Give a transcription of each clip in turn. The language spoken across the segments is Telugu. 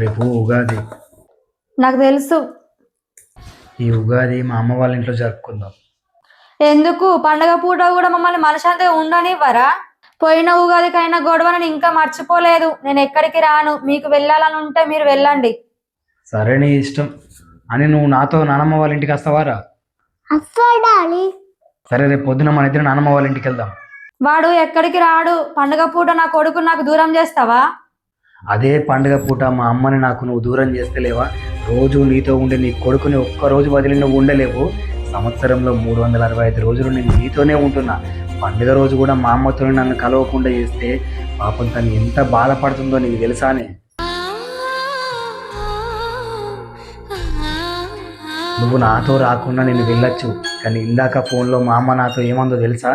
రేపు ఉగాది. నాకు తెలుసు. ఈ ఉగాది మా అమ్మ వాళ్ళ ఇంట్లో జరుపుకుందాం. ఎందుకు? పండగ పూట కూడా మమ్మల్ని మనశాంతిగా ఉండనివ్వరా? పోయిన ఉగాదికైనా గొడవను ఇంకా మర్చిపోలేదు. నేను ఎక్కడికి రాను. మీకు వెళ్ళాలని ఉంటే మీరు వెళ్ళండి. సరే నీ ఇష్టం. అని నువ్వు నాతో నానమ్మ వాళ్ళ ఇంటికి వస్తావారా? సరే రేపు పొద్దున మన ఇద్దరు నానమ్మ వాళ్ళ ఇంటికి వెళ్దాం. వాడు ఎక్కడికి రాడు. పండగ పూట నా కొడుకు నాకు దూరం చేస్తావా? అదే పండుగ పూట మా అమ్మని నాకు నువ్వు దూరం చేస్తలేవా? రోజు నీతో ఉండే నీ కొడుకుని ఒక్కరోజు వదిలి నువ్వు ఉండలేవు. సంవత్సరంలో 365 రోజులు నేను నీతోనే ఉంటున్నా. పండుగ రోజు కూడా మా అమ్మతో నన్ను కలవకుండా చేస్తే పాపం తను ఎంత బాధపడుతుందో నీకు తెలుసానే. నువ్వు నాతో రాకుండా నేను వెళ్ళొచ్చు, కానీ ఇందాక ఫోన్లో మా అమ్మ నాతో ఏమందో తెలుసా?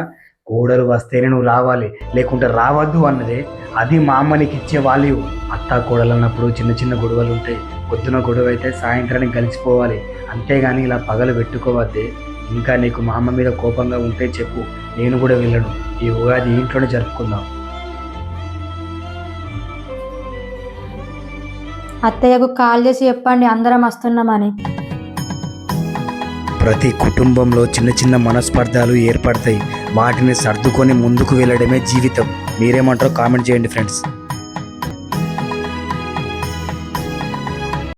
కోడలు వస్తేనే నువ్వు రావాలి, లేకుంటే రావద్దు అన్నదే. అది మా అమ్మ నీకు ఇచ్చే వాల్యూ. అత్త కోడలు అన్నప్పుడు చిన్న చిన్న గొడవలు ఉంటాయి. పొద్దున గొడవ అయితే సాయంత్రానికి కలిసిపోవాలి, అంతేగాని ఇలా పగలు పెట్టుకోవద్దే. ఇంకా నీకు మా అమ్మ మీద కోపంగా ఉంటే చెప్పు, నేను కూడా వెళ్ళను. ఈ ఉగాది ఇంట్లోనే జరుపుకుందాం. అత్తయ్యకు కాల్ చేసి చెప్పండి అందరం వస్తున్నామని. ప్రతి కుటుంబంలో చిన్న చిన్న మనస్పర్ధాలు ఏర్పడతాయి. వాటిని సర్దుకొని ముందుకు వెళ్ళడమే జీవితం. మీరేమంటారో కామెంట్ చేయండి ఫ్రెండ్స్.